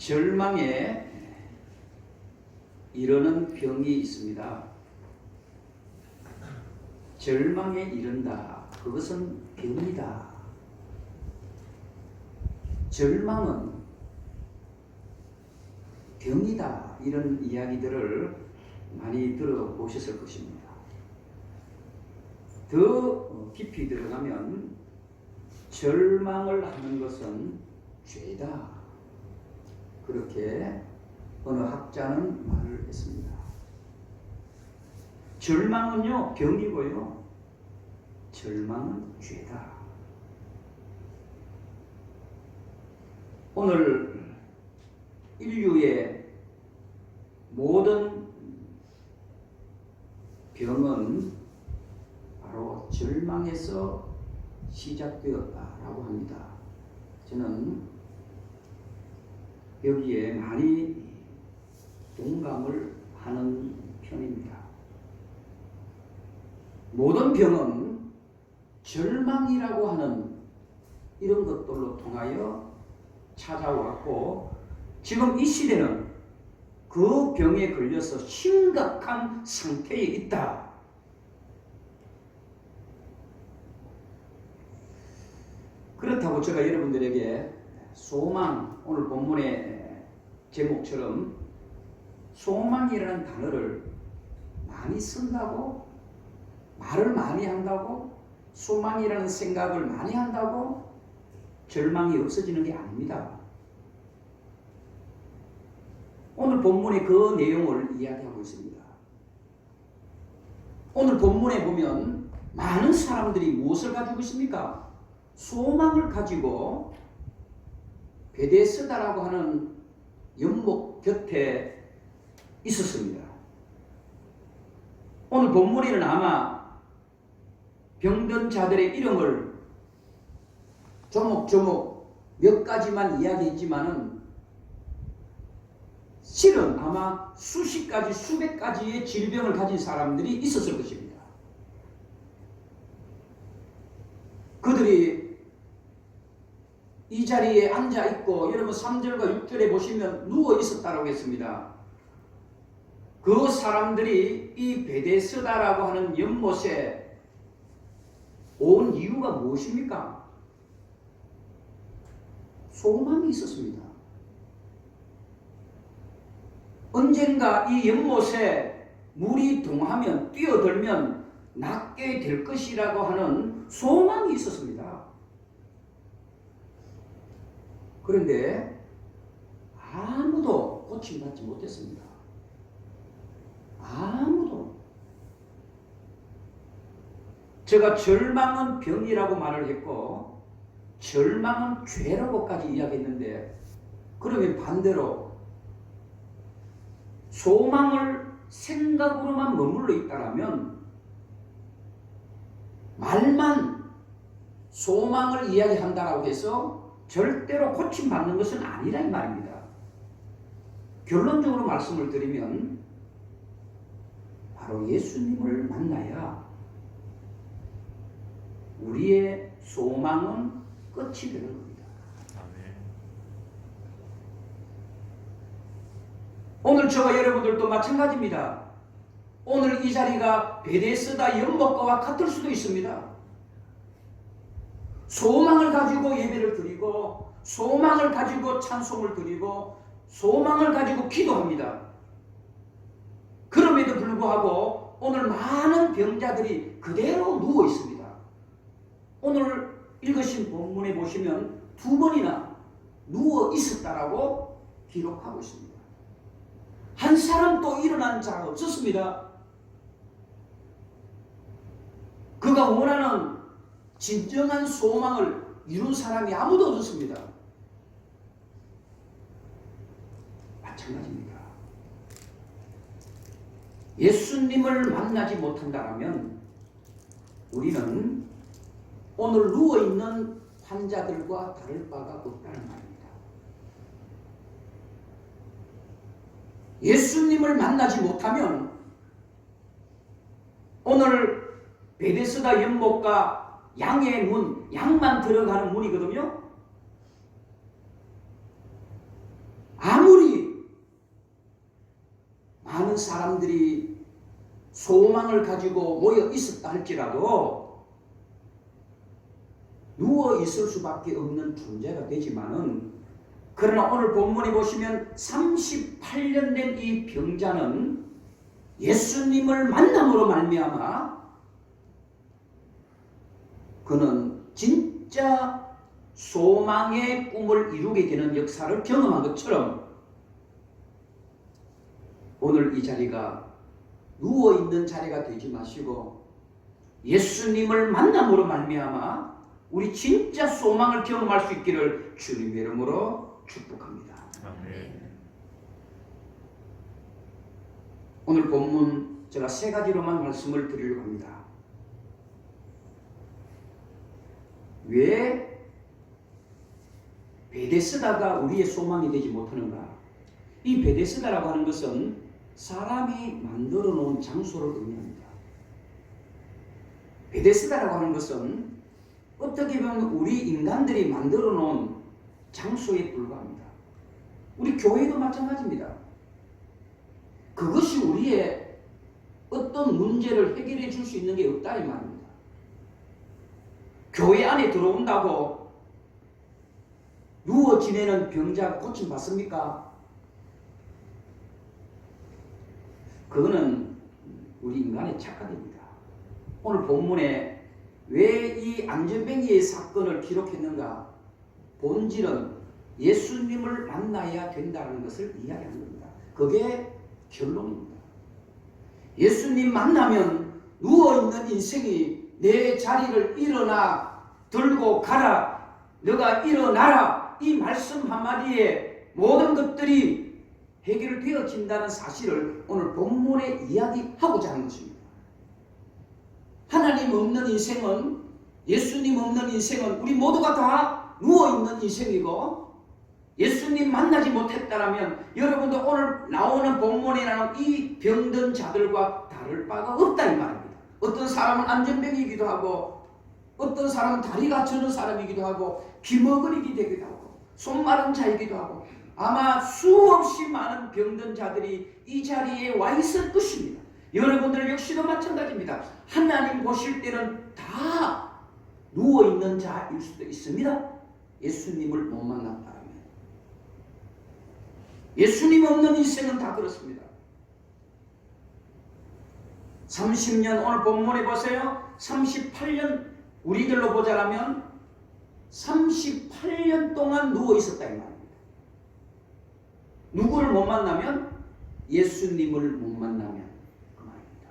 절망에 이르는 병이 있습니다. 절망에 이른다. 그것은 병이다. 절망은 병이다. 이런 이야기들을 많이 들어보셨을 것입니다. 더 깊이 들어가면 절망을 하는 것은 죄다. 그렇게 어느 학자는 말을 했습니다. 절망은요, 병이고요. 절망은 죄다. 오늘 인류의 모든 병은 바로 절망에서 시작되었다라고 합니다. 저는 여기에 많이 동감을 하는 편입니다. 모든 병은 절망이라고 하는 이런 것들로 통하여 찾아왔고, 지금 이 시대는 그 병에 걸려서 심각한 상태에 있다. 그렇다고 제가 여러분들에게 소망, 오늘 본문의 제목처럼 소망이라는 단어를 많이 쓴다고, 말을 많이 한다고, 소망이라는 생각을 많이 한다고 절망이 없어지는 게 아닙니다. 오늘 본문의 그 내용을 이야기하고 있습니다. 오늘 본문에 보면 많은 사람들이 무엇을 가지고 있습니까? 소망을 가지고 베데스다라고 하는 연못 곁에 있었습니다. 오늘 본문에는 아마 병든 자들의 이름을 조목조목 몇 가지만 이야기했지만은 실은 아마 수십 가지, 수백 가지의 질병을 가진 사람들이 있었을 것입니다. 그들이 이 자리에 앉아 있고, 여러분 3절과 6절에 보시면 누워 있었다고 했습니다. 그 사람들이 이 베데스다라고 하는 연못에 온 이유가 무엇입니까? 소망이 있었습니다. 언젠가 이 연못에 물이 동하면, 뛰어들면 낫게 될 것이라고 하는 소망이 있었습니다. 그런데 아무도 고침받지 못했습니다. 아무도. 제가 절망은 병이라고 말을 했고, 절망은 죄라고까지 이야기했는데, 그러면 반대로 소망을 생각으로만 머물러 있다라면, 말만 소망을 이야기한다라고 해서 절대로 고침받는 것은 아니라 이 말입니다. 결론적으로 말씀을 드리면 바로 예수님을 만나야 우리의 소망은 끝이 되는 겁니다. 오늘 저와 여러분들도 마찬가지입니다. 오늘 이 자리가 베데스다 연못가와 같을 수도 있습니다. 소망을 가지고 예배를 드리고, 소망을 가지고 찬송을 드리고, 소망을 가지고 기도합니다. 그럼에도 불구하고 오늘 많은 병자들이 그대로 누워 있습니다. 오늘 읽으신 본문에 보시면 2번이나 누워 있었다라고 기록하고 있습니다. 한 사람도 일어난 자가 없었습니다. 그가 원하는 진정한 소망을 이룬 사람이 아무도 없었습니다. 마찬가지입니다. 예수님을 만나지 못한다면 우리는 오늘 누워있는 환자들과 다를 바가 없다는 말입니다. 예수님을 만나지 못하면 오늘 베데스다 연못과 양의 문, 양만 들어가는 문이거든요. 아무리 많은 사람들이 소망을 가지고 모여 있었다 할지라도 누워 있을 수밖에 없는 존재가 되지만은, 그러나 오늘 본문에 보시면 38년 된 이 병자는 예수님을 만남으로 말미암아 그는 진짜 소망의 꿈을 이루게 되는 역사를 경험한 것처럼, 오늘 이 자리가 누워있는 자리가 되지 마시고 예수님을 만남으로 말미암아 우리 진짜 소망을 경험할 수 있기를 주님의 이름으로 축복합니다. 아멘. 오늘 본문 제가 세 가지로만 말씀을 드리려고 합니다. 왜 베데스다가 우리의 소망이 되지 못하는가? 이 베데스다라고 하는 것은 사람이 만들어 놓은 장소를 의미합니다. 베데스다라고 하는 것은 어떻게 보면 우리 인간들이 만들어 놓은 장소에 불과합니다. 우리 교회도 마찬가지입니다. 그것이 우리의 어떤 문제를 해결해 줄 수 있는 게 없다 이 말입니다. 교회 안에 들어온다고 누워 지내는 병자 고침 받습니까? 그거는 우리 인간의 착각입니다. 오늘 본문에 왜 이 안전뱅이의 사건을 기록했는가? 본질은 예수님을 만나야 된다는 것을 이야기하는 겁니다. 그게 결론입니다. 예수님 만나면 누워있는 인생이 내 자리를 일어나 들고 가라, 너가 일어나라, 이 말씀 한마디에 모든 것들이 해결되어진다는 사실을 오늘 본문에 이야기하고자 하는 것입니다. 하나님 없는 인생은, 예수님 없는 인생은 우리 모두가 다 누워있는 인생이고, 예수님 만나지 못했다라면 여러분도 오늘 나오는 본문에 나오는 이 병든 자들과 다를 바가 없다 이 말입니다. 어떤 사람은 안전병이기도 하고, 어떤 사람은 다리가 저는 사람이기도 하고, 귀머거리기 되기도 하고, 손 마른 자이기도 하고, 아마 수없이 많은 병든 자들이 이 자리에 와 있을 것입니다. 여러분들 역시도 마찬가지입니다. 하나님 보실 때는 다 누워있는 자일 수도 있습니다. 예수님을 못 만났다면. 예수님 없는 인생은 다 그렇습니다. 30년, 오늘 본문에 보세요. 38년, 우리들로 보자라면 38년 동안 누워있었다 이 말입니다. 누구를 못 만나면? 예수님을 못 만나면 그 말입니다.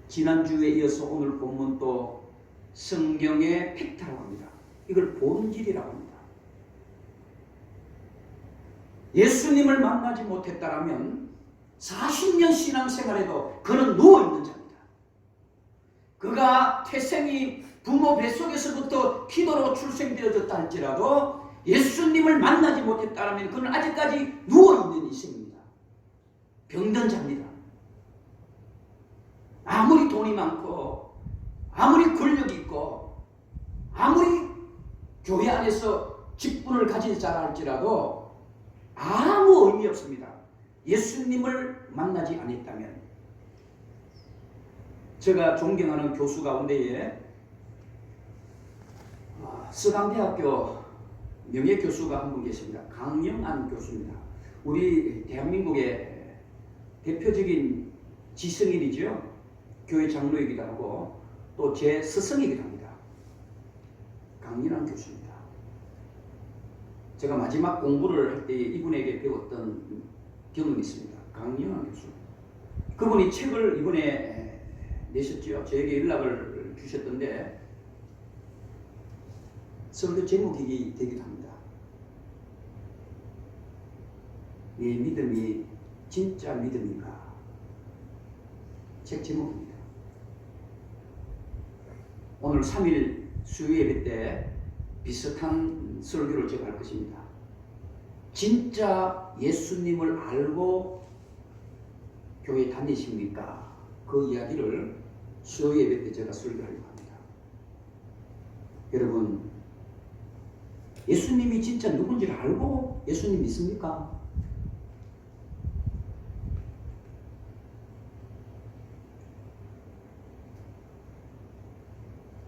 지난주에 이어서 오늘 본문 또 성경의 팩트라고 합니다. 이걸 본질이라고 합니다. 예수님을 만나지 못했다라면 40년 신앙생활에도 그는 누워있는 자입니다. 그가 태생이 부모 뱃속에서부터 기도로 출생되어졌다 할지라도 예수님을 만나지 못했다면 그는 아직까지 누워있는 인생입니다. 병든 자입니다. 아무리 돈이 많고, 아무리 권력이 있고, 아무리 교회 안에서 직분을 가진 자라 할지라도 아무 의미 없습니다. 예수님을 만나지 않았다면. 제가 존경하는 교수 가운데에 서강대학교 명예교수가 한 분 계십니다. 강영안 교수입니다. 우리 대한민국의 대표적인 지성인이죠. 교회 장로이기도 하고 또 제 스승이기도 합니다. 강영안 교수입니다. 제가 마지막 공부를 할 때 이분에게 배웠던 경험이 있습니다. 강영안 교수. 그분이 책을 이번에 내셨죠. 저에게 연락을 주셨던데 설교 제목이 되기도 합니다. 내 믿음이 진짜 믿음인가? 책 제목입니다. 오늘 3일 수요 예배 때 비슷한 설교를 제가 할 것입니다. 진짜 예수님을 알고 교회 다니십니까? 그 이야기를 수요 예배 때 제가 설교하려고 합니다. 여러분, 예수님이 진짜 누군지를 알고 예수님 믿습니까?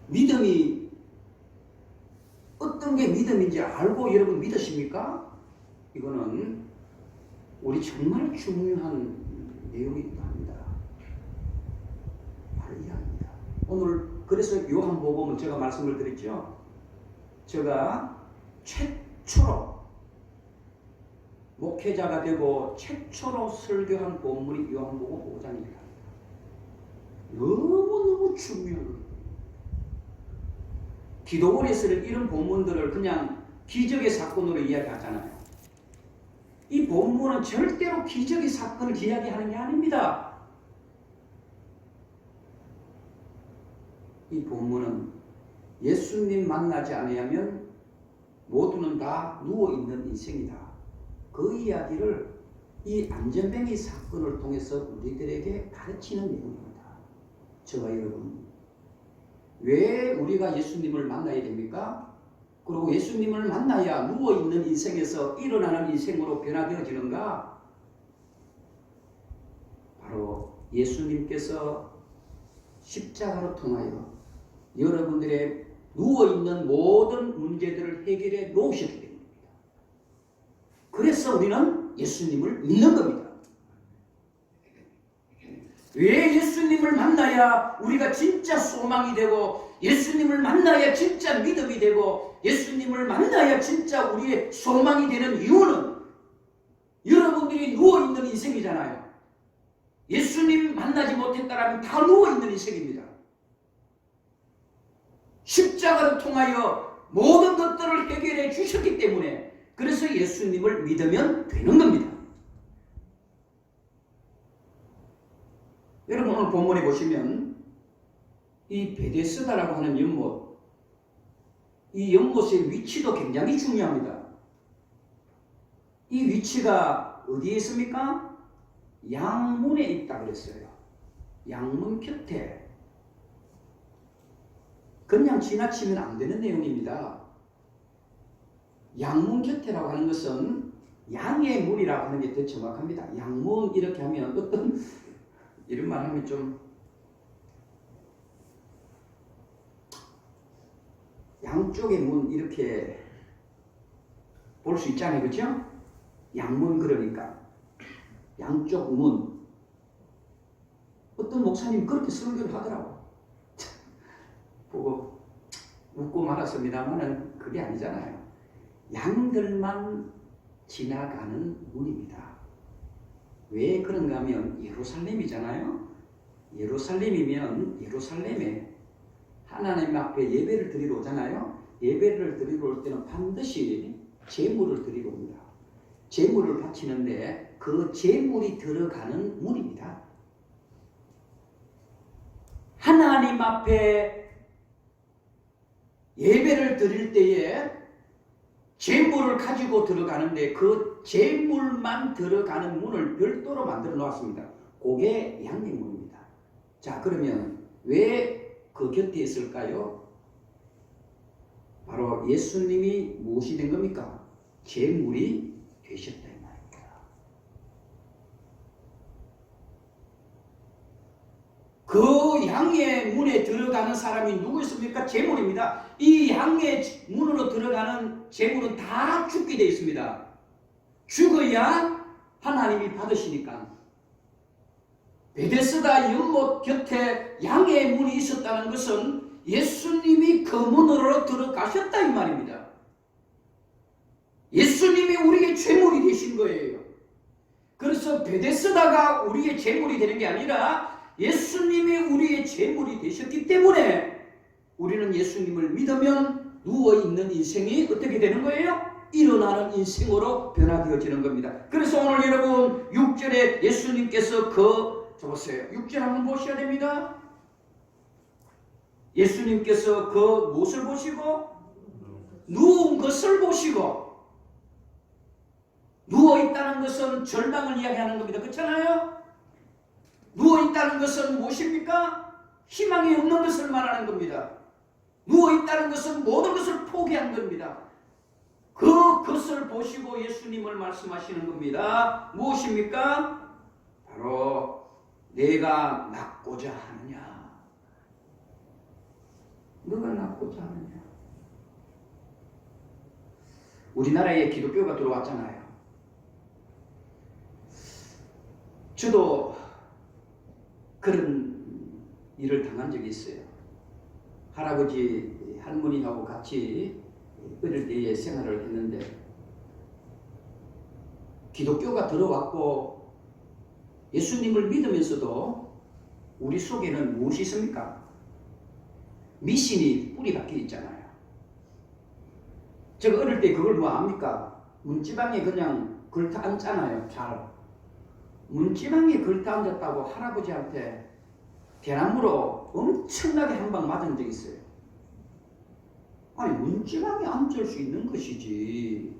믿음이 어떤 게 믿음인지 알고 여러분 믿으십니까? 이거는 우리 정말 중요한 내용이기도 합니다. 바로 이해합니다. 오늘 그래서 요한복음은 제가 말씀을 드렸죠. 제가 최초로 목회자가 되고 최초로 설교한 본문이 요한복음 5장입니다. 너무너무 중요한 거예요. 기도원에서는 이런 본문들을 그냥 기적의 사건으로 이야기하잖아요. 이 본문은 절대로 기적의 사건을 이야기하는 게 아닙니다. 이 본문은 예수님 만나지 않으면 모두는 다 누워있는 인생이다. 그 이야기를 이 안전뱅이 사건을 통해서 우리들에게 가르치는 내용입니다. 저와 여러분, 왜 우리가 예수님을 만나야 됩니까? 그리고 예수님을 만나야 누워있는 인생에서 일어나는 인생으로 변화되어지는가? 바로 예수님께서 십자가로 통하여 여러분들의 누워있는 모든 문제들을 해결해 놓으셨기 때문입니다. 그래서 우리는 예수님을 믿는 겁니다. 왜 예수님을 만나야 우리가 진짜 소망이 되고 예수님을 만나야 진짜 믿음이 되고 예수님을 만나야 진짜 우리의 소망이 되는 이유는 여러분들이 누워있는 인생이잖아요. 예수님 만나지 못했다면 다 누워있는 인생입니다. 십자가를 통하여 모든 것들을 해결해 주셨기 때문에 그래서 예수님을 믿으면 되는 겁니다. 여러분 오늘 본문에 보시면 이 베데스다라고 하는 연못, 이 연못의 위치도 굉장히 중요합니다. 이 위치가 어디에 있습니까? 양문에 있다 그랬어요. 양문 곁에. 그냥 지나치면 안 되는 내용입니다. 양문 곁에라고 하는 것은 양의 문이라고 하는 게 더 정확합니다. 양문 이렇게 하면 어떤 이런 말 하면 좀 양쪽의 문 이렇게 볼 수 있잖아요. 그렇죠? 양문 그러니까 양쪽 문. 어떤 목사님 그렇게 설교를 하더라고. 보고 웃고 말았습니다만은 그게 아니잖아요. 양들만 지나가는 문입니다. 왜 그런가 하면 예루살렘이잖아요. 예루살렘이면 예루살렘에 하나님 앞에 예배를 드리러 오잖아요. 예배를 드리러 올 때는 반드시 제물을 드리러 옵니다. 제물을 바치는데 그 제물이 들어가는 문입니다. 하나님 앞에 예배를 드릴 때에 제물을 가지고 들어가는데 그 제물만 들어가는 문을 별도로 만들어 놓았습니다. 그게 양의 문입니다. 자, 그러면 왜 그 곁에 있을까요? 바로 예수님이 무엇이 된 겁니까? 제물이 되셨다 이 말입니다. 그 양의 문에 들어가는 사람이 누구였습니까? 제물입니다. 이 양의 문으로 들어가는 제물은 다 죽게 되어 있습니다. 죽어야 하나님이 받으시니까. 베데스다 연못 곁에 양의 문이 있었다는 것은 예수님이 그 문으로 들어가셨다 이 말입니다. 예수님이 우리의 제물이 되신 거예요. 그래서 베데스다가 우리의 제물이 되는 게 아니라 예수님이 우리의 제물이 되셨기 때문에 우리는 예수님을 믿으면 누워있는 인생이 어떻게 되는 거예요? 일어나는 인생으로 변화되어지는 겁니다. 그래서 오늘 여러분 6절에 예수님께서 보세요. 6절 한번 보셔야 됩니다. 예수님께서 그 무엇을 보시고? 누운 것을 보시고. 누워있다는 것은 절망을 이야기하는 겁니다. 그렇잖아요? 누워있다는 것은 무엇입니까? 희망이 없는 것을 말하는 겁니다. 누워있다는 것은 모든 것을 포기한 겁니다. 그것을 보시고 예수님을 말씀하시는 겁니다. 무엇입니까? 바로 내가 낫고자 하느냐. 너가 낫고자 하느냐. 우리나라에 기독교가 들어왔잖아요. 저도 그런 일을 당한 적이 있어요. 할아버지, 할머니하고 같이 어릴 때에 생활을 했는데 기독교가 들어왔고 예수님을 믿으면서도 우리 속에는 무엇이 있습니까? 미신이 뿌리 박혀 있잖아요. 제가 어릴 때 그걸 뭐 압니까? 문지방에 그냥 걸터 앉잖아요. 잘. 문지방에 걸터 앉았다고 할아버지한테 대나무로 엄청나게 한 방 맞은 적이 있어요. 아니 문지방에 앉을 수 있는 것이지.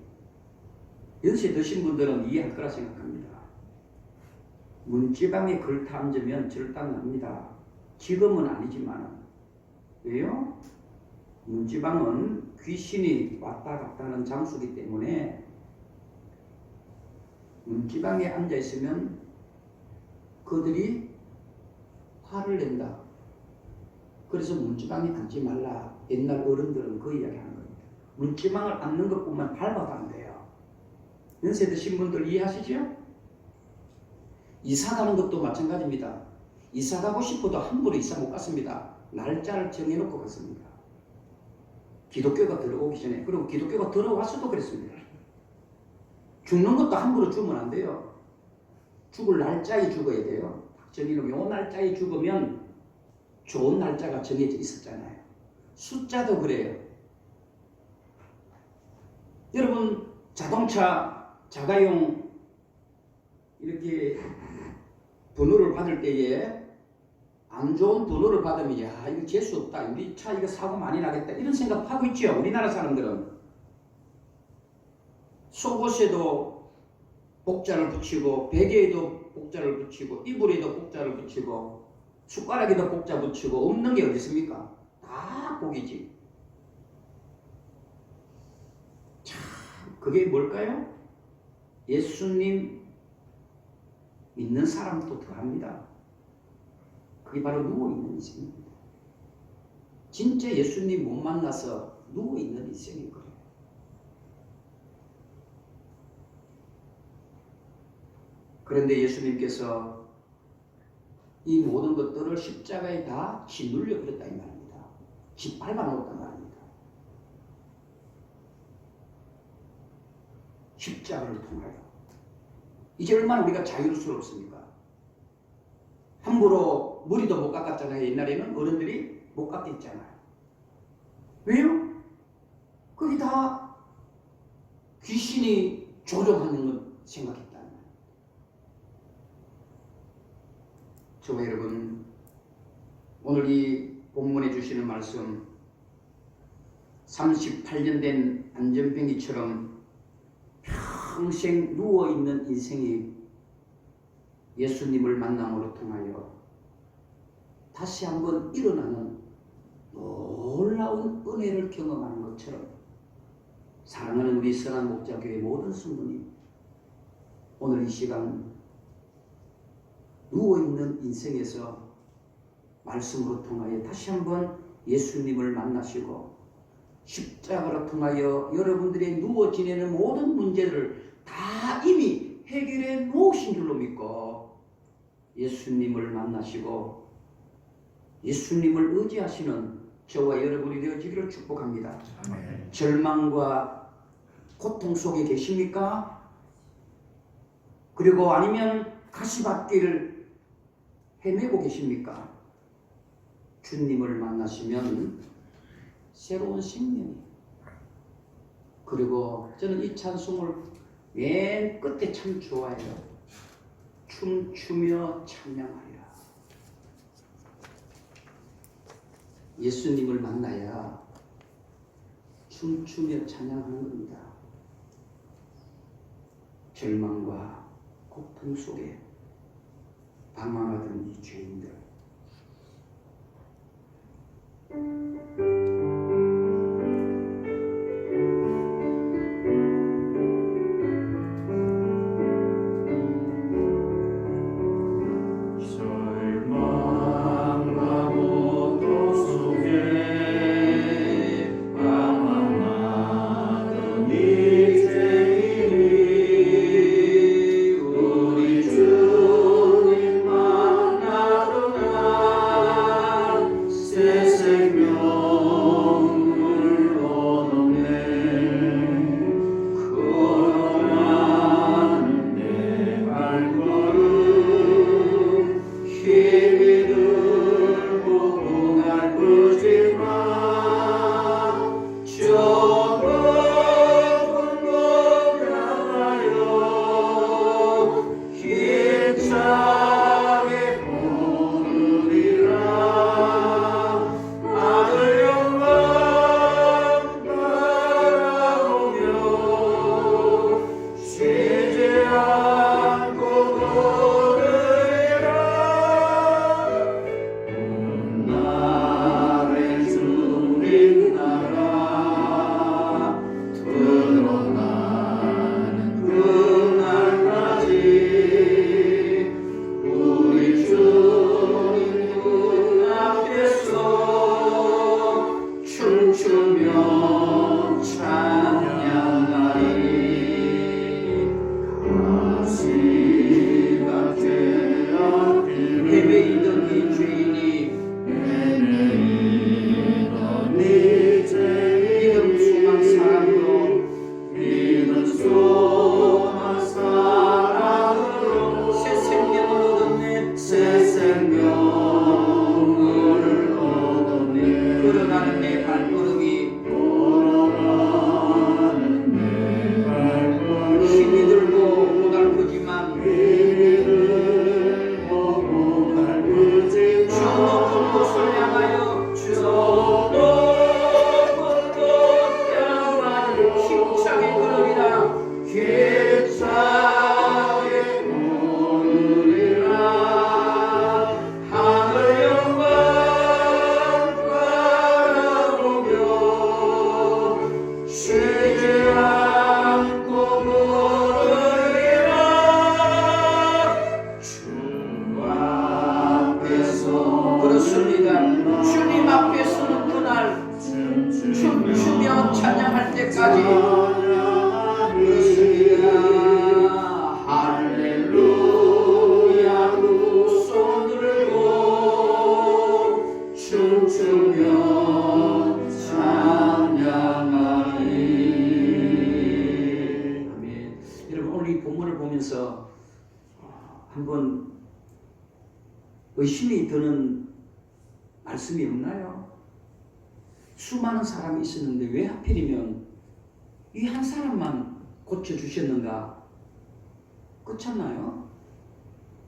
연세 드신 분들은 이해할 거라 생각합니다. 문지방에 걸터 앉으면 절단 납니다. 지금은 아니지만. 왜요? 문지방은 귀신이 왔다 갔다 하는 장소이기 때문에 문지방에 앉아 있으면 그들이 화를 낸다. 그래서 문지방에 앉지 말라. 옛날 어른들은 그 이야기 하는 겁니다. 문지방을 앉는 것뿐만 밟아도 안 돼요. 연세 드신 분들 이해하시죠? 이사 가는 것도 마찬가지입니다. 이사 가고 싶어도 함부로 이사 못 갔습니다. 날짜를 정해놓고 갔습니다. 기독교가 들어오기 전에. 그리고 기독교가 들어와서도 그랬습니다. 죽는 것도 함부로 죽으면 안 돼요. 죽을 날짜에 죽어야 돼요. 정해놓으면 요 날짜에 죽으면 좋은 날짜가 정해져 있었잖아요. 숫자도 그래요. 여러분 자동차 자가용 이렇게 번호를 받을 때에 안 좋은 번호를 받으면 야 이거 재수 없다. 우리 차 이거 사고 많이 나겠다. 이런 생각하고 있죠. 우리나라 사람들은. 속옷에도 복자를 붙이고 베개에도 복자를 붙이고 이불에도 복자를 붙이고 숟가락에도 복자 붙이고 없는 게 어디 있습니까? 다 복이지. 참 그게 뭘까요? 예수님 믿는 사람도 더합니다. 그게 바로 누워있는 인생입니다. 진짜 예수님 못 만나서 누워있는 인생인 거예요. 그런데 예수님께서 이 모든 것들을 십자가에 다 짓눌려 버렸다 이 말입니다. 짓밟아 놓았단 말입니다. 십자가를 통하여. 이제 얼마나 우리가 자유스럽습니까? 함부로 머리도 못 깎았잖아요. 옛날에는 어른들이 못 깎겠잖아요. 왜요? 그게 다 귀신이 조종하는 걸 생각했다는 거예요. 저와 여러분, 오늘 이 본문에 주시는 말씀 38년 된 안전뱅이처럼 평생 누워있는 인생이 예수님을 만남으로 통하여 다시 한번 일어나는 놀라운 은혜를 경험하는 것처럼 사랑하는 우리 선한 목자교회 모든 성도님, 오늘 이 시간 누워있는 인생에서 말씀으로 통하여 다시 한번 예수님을 만나시고 십자가로 통하여 여러분들의 누워 지내는 모든 문제를 다 이미 해결해 놓으신 줄로 믿고 예수님을 만나시고 예수님을 의지하시는 저와 여러분이 되어지기를 축복합니다. 아멘. 절망과 고통 속에 계십니까? 그리고 아니면 가시밭길을 헤매고 계십니까? 주님을 만나시면 새로운 생명이. 그리고 저는 이 찬송을 맨 끝에 참 좋아해요. 춤추며 찬양하리라. 예수님을 만나야 춤추며 찬양하는 겁니다. 절망과 고통 속에 방황하던 이 죄인들, 발걸음이 힘이 들고 고달프지만 저 높은 곳을 향하여 저 높은 곳 향하여 힘차게 걸으리라. 힘차게 걸으리라. 하늘 영광 바라보며 쉬지 않고 걸으리라. 주 앞에서 그렇습니다. 주님 앞에 서는 그날 춤추며 찬양할 때까지 그렇습니다. 할렐루야 두 손 들고 춤추며 찬양하리. 아멘. 여러분 오늘 이 본문을 보면서 한번 의심이 드는 말씀이 없나요? 수많은 사람이 있었는데 왜 하필이면 이 한 사람만 고쳐주셨는가? 그렇잖아요?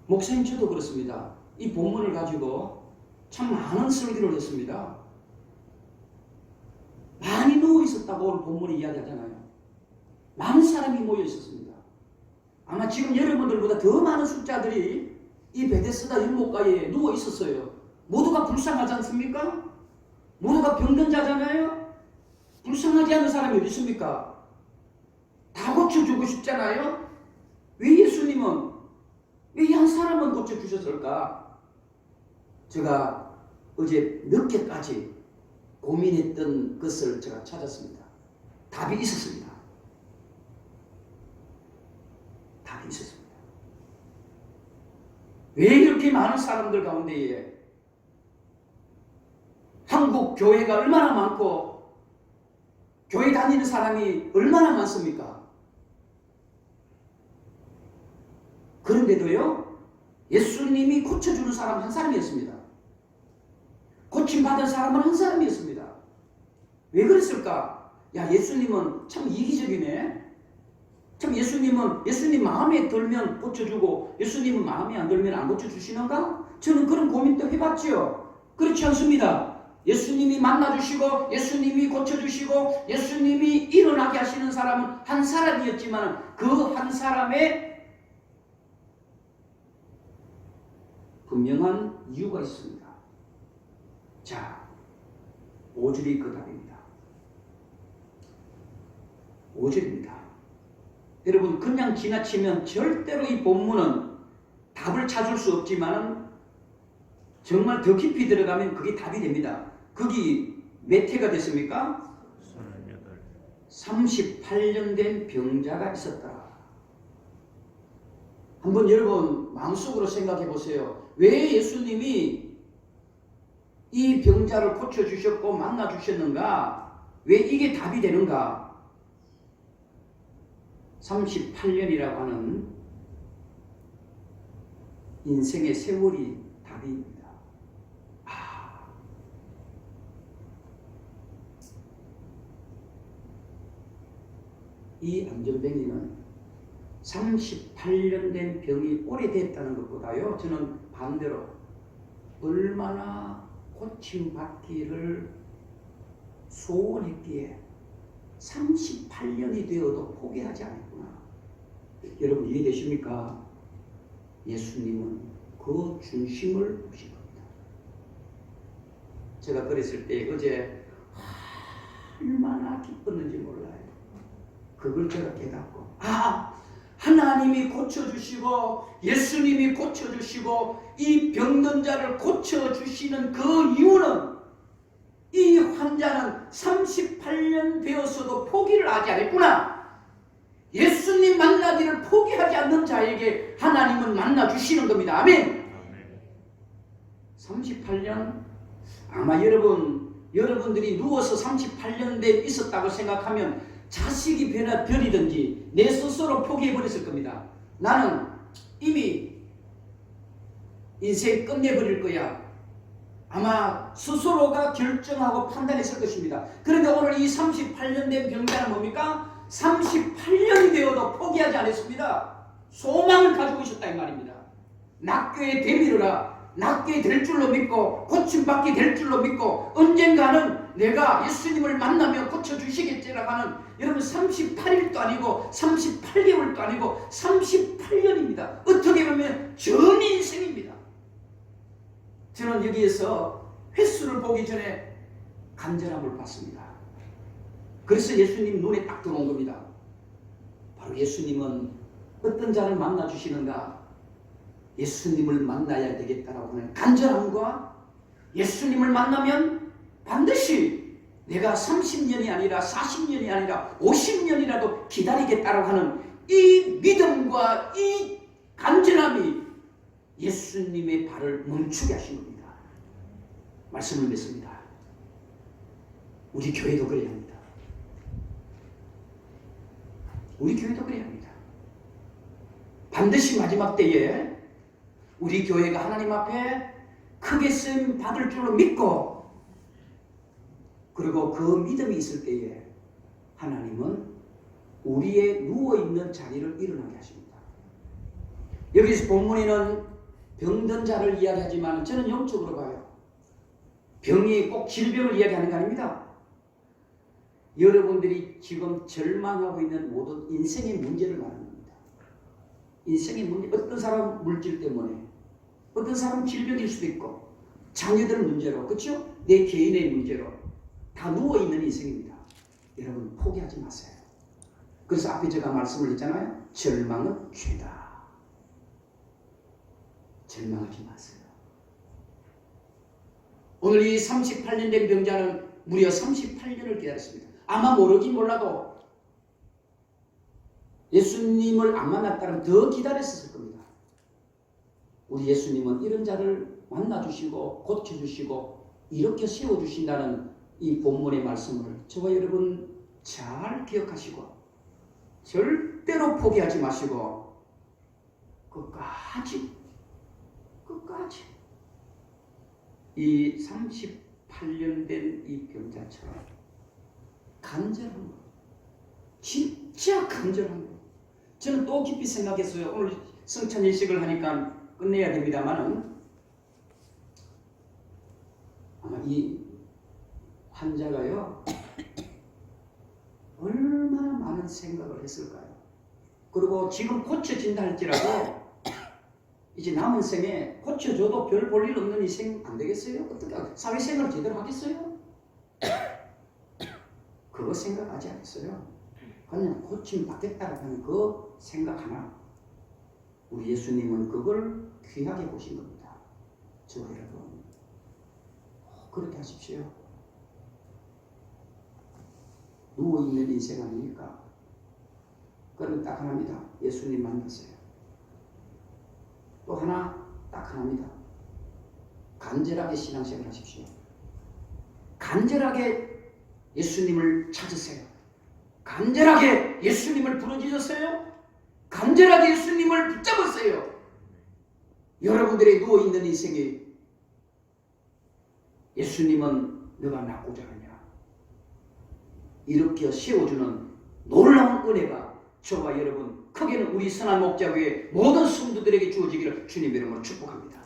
목사님 저도 그렇습니다. 이 본문을 가지고 참 많은 설교를 했습니다. 많이 누워 있었다고 오늘 본문이 이야기하잖아요. 많은 사람이 모여 있었습니다. 아마 지금 여러분들보다 더 많은 숫자들이 이 베데스다 연못가에 누워 있었어요. 모두가 불쌍하지 않습니까? 모두가 병든 자잖아요. 불쌍하지 않은 사람이 어디 있습니까? 다 고쳐주고 싶잖아요. 왜 예수님은 왜 한 사람은 고쳐주셨을까? 제가 어제 늦게까지 고민했던 것을 제가 찾았습니다. 답이 있었습니다. 답이 있었습니다. 왜 이렇게 많은 사람들 가운데에 한국 교회가 얼마나 많고 교회 다니는 사람이 얼마나 많습니까? 그런데도요, 예수님이 고쳐주는 사람 한 사람이었습니다. 고침받은 사람은 한 사람이었습니다. 왜 그랬을까? 야, 예수님은 참 이기적이네. 참 예수님 마음에 들면 고쳐주고 예수님은 마음에 안 들면 안 고쳐주시는가? 저는 그런 고민도 해봤지요. 그렇지 않습니다. 예수님이 만나주시고 예수님이 고쳐주시고 예수님이 일어나게 하시는 사람은 한 사람이었지만 그 한 사람의 분명한 이유가 있습니다. 자, 5절이 그 답입니다. 5절입니다. 여러분 그냥 지나치면 절대로 이 본문은 답을 찾을 수 없지만 정말 더 깊이 들어가면 그게 답이 됩니다. 거기 몇 해가 됐습니까? 38년 된 병자가 있었더라. 한번 여러분 마음속으로 생각해 보세요. 왜 예수님이 이 병자를 고쳐주셨고 만나주셨는가? 왜 이게 답이 되는가? 38년이라고 하는 인생의 세월이 답입니다. 이 안전뱅이는 38년 된 병이 오래됐다는 것보다요, 저는 반대로 얼마나 고침받기를 소원했기에 38년이 되어도 포기하지 않았구나. 여러분 이해되십니까? 예수님은 그 중심을 보신 겁니다. 제가 그랬을 때 어제 얼마나 기뻤는지 몰라요. 그걸 제가 깨닫고 하나님이 고쳐주시고 예수님이 고쳐주시고 이 병든 자를 고쳐주시는 그 이유는 이 환자는 38년 되었어도 포기를 하지 않았구나. 예수님 만나기를 포기하지 않는 자에게 하나님은 만나주시는 겁니다. 아멘. 38년 아마 여러분들이 누워서 38년 돼 있었다고 생각하면 자식이 별이든지 내 스스로 포기해버렸을 겁니다. 나는 이미 인생 끝내버릴 거야. 아마 스스로가 결정하고 판단했을 것입니다. 그런데 오늘 이 38년 된 병자는 뭡니까? 38년이 되어도 포기하지 않았습니다. 소망을 가지고 있었다 이 말입니다. 낫게 되밀어라. 낫게 될 줄로 믿고 고침받게 될 줄로 믿고 언젠가는 내가 예수님을 만나며 고쳐주시겠지라고 하는, 여러분 38일도 아니고 38개월도 아니고 38년입니다. 어떻게 보면 전 인생입니다. 저는 여기에서 횟수를 보기 전에 간절함을 받습니다. 그래서 예수님 눈에 딱 들어온 겁니다. 바로 예수님은 어떤 자를 만나 주시는가? 예수님을 만나야 되겠다라고 하는 간절함과, 예수님을 만나면 반드시 내가 30년이 아니라 40년이 아니라 50년이라도 기다리겠다라고 하는 이 믿음과 이 간절함이 예수님의 발을 멈추게 하신 겁니다. 말씀을 맺습니다. 우리 교회도 그래야 합니다. 우리 교회도 그래야 합니다. 반드시 마지막 때에 우리 교회가 하나님 앞에 크게 쓰임 받을 줄로 믿고, 그리고 그 믿음이 있을 때에 하나님은 우리의 누워있는 자리를 일어나게 하십니다. 여기서 본문에는 병든 자를 이야기하지만 저는 영적으로 봐요. 병이 꼭 질병을 이야기하는 게 아닙니다. 여러분들이 지금 절망하고 있는 모든 인생의 문제를 말하는 겁니다. 인생의 문제, 어떤 사람은 물질 때문에, 어떤 사람은 질병일 수도 있고, 자녀들 문제로, 그렇죠? 내 개인의 문제로 다 누워있는 인생입니다. 여러분 포기하지 마세요. 그래서 앞에 제가 말씀을 했잖아요. 절망은 죄다. 절망하지 마세요. 오늘 이 38년 된 병자는 무려 38년을 기다렸습니다. 아마 모르긴 몰라도 예수님을 안 만났다면 더 기다렸을 겁니다. 우리 예수님은 이런 자를 만나주시고 고쳐주시고 이렇게 세워주신다는 이 본문의 말씀을 저와 여러분 잘 기억하시고 절대로 포기하지 마시고 끝까지 이 38년 된 이 병자처럼 간절한 거, 진짜 간절한 거. 저는 또 깊이 생각했어요. 오늘 성찬 일식을 하니까 끝내야 됩니다만은, 아마 이 환자가요 얼마나 많은 생각을 했을까요? 그리고 지금 고쳐진다 할지라도 이제 남은 생에 고쳐줘도 별 볼 일 없는 이 생 안 되겠어요? 어떻게 사회생활 제대로 하겠어요? 그거 생각하지 않겠어요? 그냥 고침 받겠다라고 하는 그 생각 하나, 우리 예수님은 그걸 귀하게 보신 겁니다. 저 여러분 그렇게 하십시오. 누워있는 인생 아닙니까? 그럼 딱 하나입니다. 예수님 만났어요. 또 하나 딱 하나입니다. 간절하게 신앙생활 하십시오. 간절하게 예수님을 찾으세요. 간절하게 예수님을 부르짖으세요. 간절하게 예수님을 붙잡으세요. 여러분들의 누워있는 인생에 예수님은 너가 낫고자 하냐, 이렇게 세워주는 놀라운 은혜가 저와 여러분, 크게는 우리 선한 목자교회 모든 성도들에게 주어지기를 주님의 이름으로 축복합니다.